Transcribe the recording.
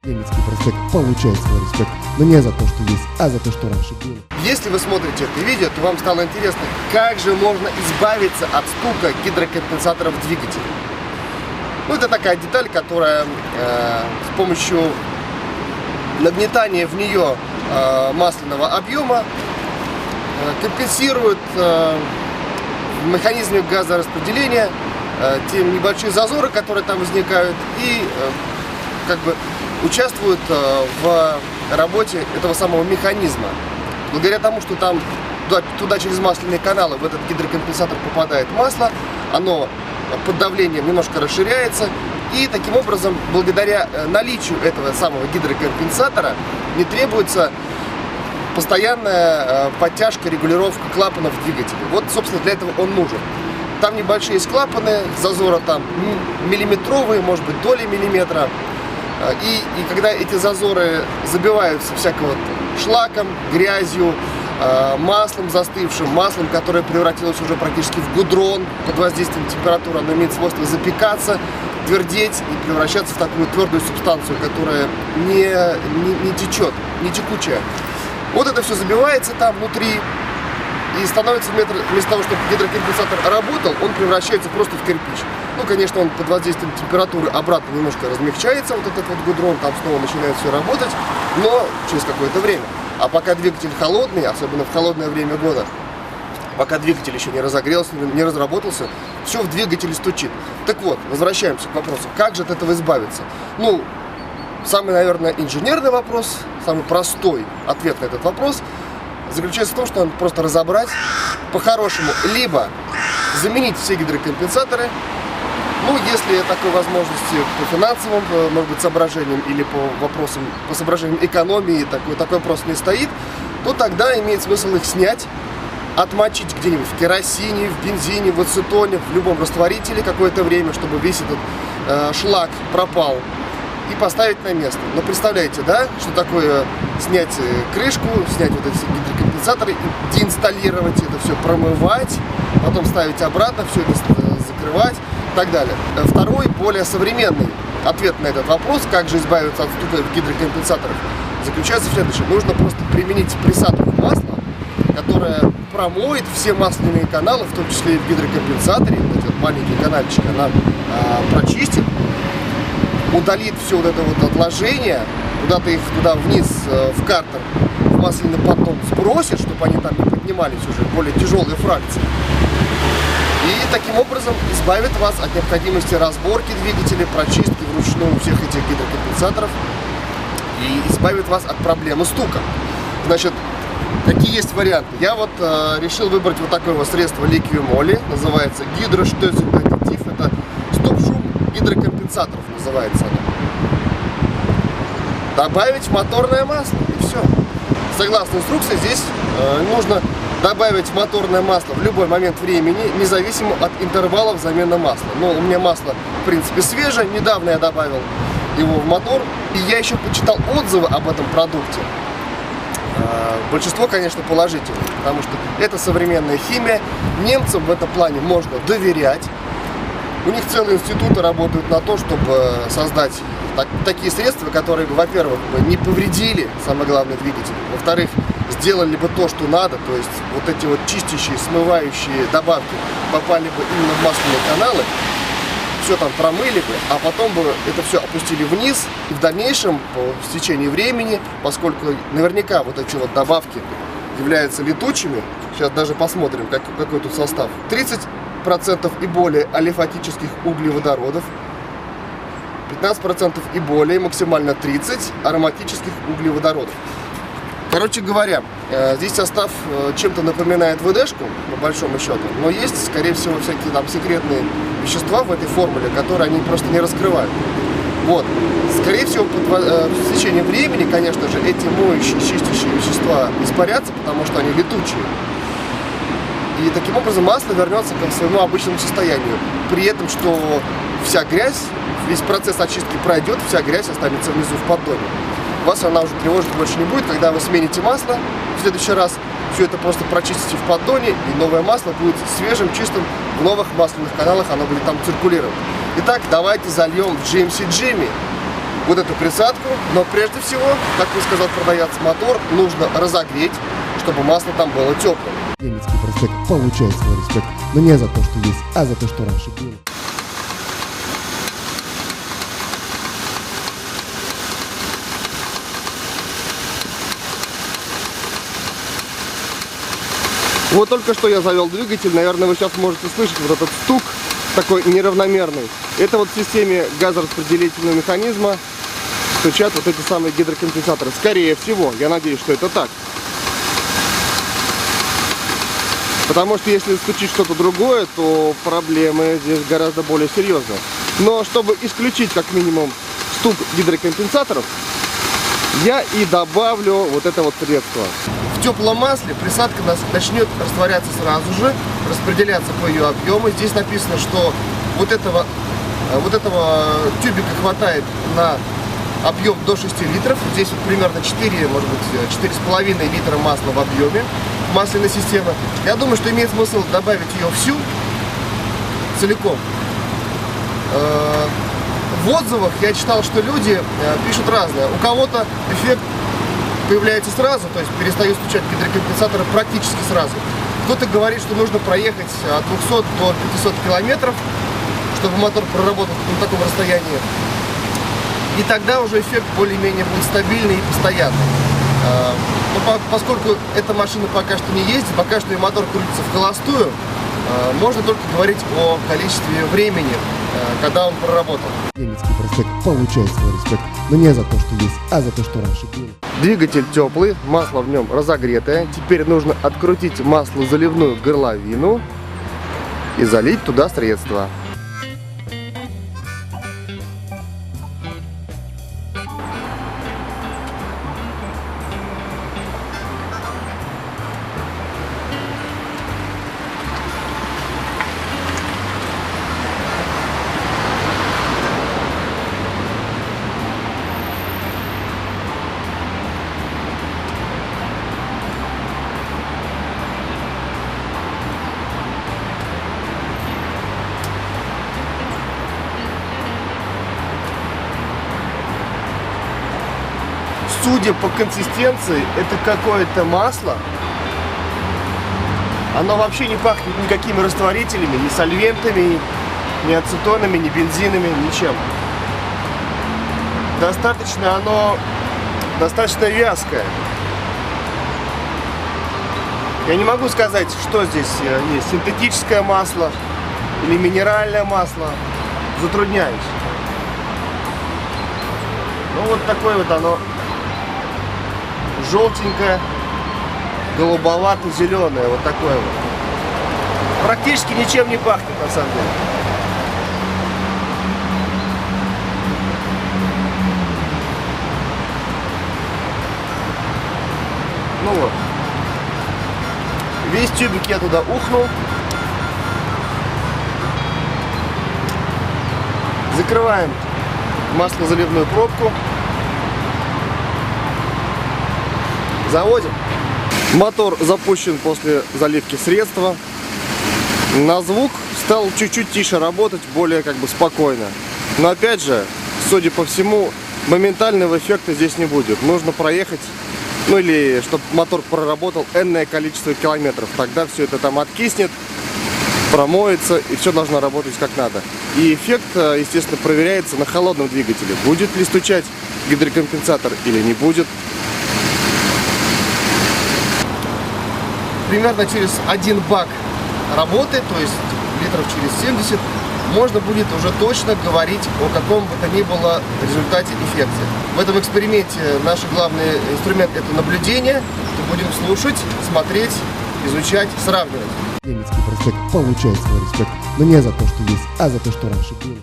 Ленинский проспект получает свой респект, но не за то, что есть, а за то, что раньше было. Если вы смотрите это видео, то вам стало интересно, как же можно избавиться от стука гидрокомпенсаторов двигателя. Ну, это такая деталь, которая с помощью нагнетания в нее масляного объема компенсирует в механизме газораспределения те небольшие зазоры, которые там возникают, и как бы участвуют в работе этого самого механизма. Благодаря тому, что там туда через масляные каналы в этот гидрокомпенсатор попадает масло, оно под давлением немножко расширяется, и таким образом, благодаря наличию этого самого гидрокомпенсатора, не требуется постоянная подтяжка, регулировка клапанов двигателя. Вот, собственно, для этого он нужен. Там небольшие есть клапаны, зазоры там миллиметровые, может быть, доли миллиметра. И когда эти зазоры забиваются всякого шлаком, грязью, маслом застывшим, маслом, которое превратилось уже практически в гудрон, под воздействием температуры, оно имеет свойство запекаться, твердеть и превращаться в такую твердую субстанцию, которая не течет, не текучая. Вот это все забивается там внутри, и становится, вместо того, чтобы гидрокомпенсатор работал, он превращается просто в кирпич. Ну, конечно, он под воздействием температуры обратно немножко размягчается, вот этот вот гудрон, там снова начинает все работать, но через какое-то время. А пока двигатель холодный, особенно в холодное время года, пока двигатель еще не разогрелся, не разработался, все в двигателе стучит. Так вот, возвращаемся к вопросу, как же от этого избавиться? Ну, самый, наверное, инженерный вопрос, самый простой ответ на этот вопрос заключается в том, что надо просто разобрать по-хорошему, либо заменить все гидрокомпенсаторы, ну, если такой возможности по финансовым, может быть, соображениям или по соображениям экономии такой вопрос не стоит, то тогда имеет смысл их снять, отмочить где-нибудь в керосине, в бензине, в ацетоне, в любом растворителе какое-то время, чтобы весь этот шлак пропал, и поставить на место. Но представляете, да, что такое снять крышку, снять вот эти гидрокомпенсаторы, деинсталлировать это все, промывать, потом ставить обратно, все это закрывать и так далее. Второй, более современный ответ на этот вопрос, как же избавиться от стука в гидрокомпенсаторах, заключается в следующем. Нужно просто применить присадку масла, которая промоет все масляные каналы, в том числе и в гидрокомпенсаторе. Вот этот маленький канальчик она прочистит, удалит все вот это вот отложение, куда-то их туда вниз в картер, в масляный поддон сбросит, чтобы они там не поднимались уже, более тяжелые фракции. И таким образом избавит вас от необходимости разборки двигателя, прочистки вручную всех этих гидрокомпенсаторов и избавит вас от проблемы стука. Значит, какие есть варианты? Я вот решил выбрать вот такое вот средство Liqui-Moly, называется гидросtößig-аддитив, это стоп-шум гидрокомпенсаторов называется оно. Добавить в моторное масло и все. Согласно инструкции, здесь нужно добавить в моторное масло в любой момент времени, независимо от интервалов замены масла. Но у меня масло, в принципе, свежее, недавно я добавил его в мотор, и я еще почитал отзывы об этом продукте. Большинство, конечно, положительные, потому что это современная химия, немцам в этом плане можно доверять. У них целые институты работают на то, чтобы создать такие средства, которые, во-первых, не повредили, самое главное, двигатель, во-вторых, сделали бы то, что надо, то есть вот эти вот чистящие, смывающие добавки попали бы именно в масляные каналы, все там промыли бы, а потом бы это все опустили вниз, и в дальнейшем, в течение времени, поскольку наверняка вот эти вот добавки являются летучими, сейчас даже посмотрим, какой тут состав, 30% и более алифатических углеводородов, 15% и более, максимально 30% ароматических углеводородов. Короче говоря, здесь состав чем-то напоминает ВДшку, по большому счету, но есть, скорее всего, всякие там секретные вещества в этой формуле, которые они просто не раскрывают. Вот. Скорее всего, в течение времени, конечно же, эти моющие, чистящие вещества испарятся, потому что они летучие. И таким образом масло вернется к своему обычному состоянию. При этом, что вся грязь, весь процесс очистки пройдет, вся грязь останется внизу в поддоне. Вас она уже тревожить больше не будет. Когда вы смените масло в следующий раз, все это просто прочистите в поддоне, и новое масло будет свежим, чистым, в новых масляных каналах оно будет там циркулировать. Итак, давайте зальем в GMC Jimmy вот эту присадку, но прежде всего, как и сказал продавец, мотор нужно разогреть, чтобы масло там было теплым. Ленинский проспект получает свой респект, но не за то, что есть, а за то, что раньше было. Вот только что я завел двигатель, наверное, вы сейчас можете слышать вот этот стук такой неравномерный. Это вот в системе газораспределительного механизма стучат вот эти самые гидрокомпенсаторы. Скорее всего, я надеюсь, что это так. Потому что если стучит что-то другое, то проблемы здесь гораздо более серьезные. Но чтобы исключить как минимум стук гидрокомпенсаторов, я и добавлю вот это вот средство. В теплом масле присадка начнет растворяться сразу же, распределяться по ее объему. Здесь написано, что вот этого тюбика хватает на объем до 6 литров. Здесь вот примерно 4, может быть 4,5 литра масла в объеме масляной системы. Я думаю, что имеет смысл добавить ее всю, целиком. В отзывах я читал, что люди пишут разное. У кого-то эффект появляется сразу, то есть перестают стучать гидрокомпенсаторы практически сразу. Кто-то говорит, что нужно проехать от 200 до 500 километров, чтобы мотор проработал на таком расстоянии. И тогда уже эффект более-менее будет стабильный и постоянный. Но поскольку эта машина пока что не ездит, пока что и мотор крутится в холостую, можно только говорить о количестве времени, когда он проработал. Ленинский проспект получает свой респект, но не за то, что есть, а за то, что раньше было. Двигатель теплый, масло в нем разогретое. Теперь нужно открутить маслозаливную горловину и залить туда средство. Судя по консистенции, это какое-то масло. Оно вообще не пахнет никакими растворителями, ни сольвентами, ни ацетонами, ни бензинами, ничем. Оно достаточно вязкое. Я не могу сказать, что здесь есть. Синтетическое масло или минеральное масло. Затрудняюсь. Ну вот такое вот оно. Желтенькое, голубовато-зеленое, вот такое вот. Практически ничем не пахнет, на самом деле. Ну вот. Весь тюбик я туда ухнул. Закрываем маслозаливную пробку. Заводим. Мотор запущен после заливки средства. На звук стал чуть-чуть тише работать, более спокойно. Но опять же, судя по всему, моментального эффекта здесь не будет. Нужно проехать, ну или чтобы мотор проработал энное количество километров. Тогда все это там откиснет, промоется и все должно работать как надо. И эффект, естественно, проверяется на холодном двигателе. Будет ли стучать гидрокомпенсатор или не будет. Примерно через 1 бак работы, то есть литров через 70, можно будет уже точно говорить о каком бы то ни было результате эффекте. В этом эксперименте наш главный инструмент — это наблюдение. Мы будем слушать, смотреть, изучать, сравнивать. Ленинский проспект получает свой респект, но не за то, что есть, а за то, что раньше было.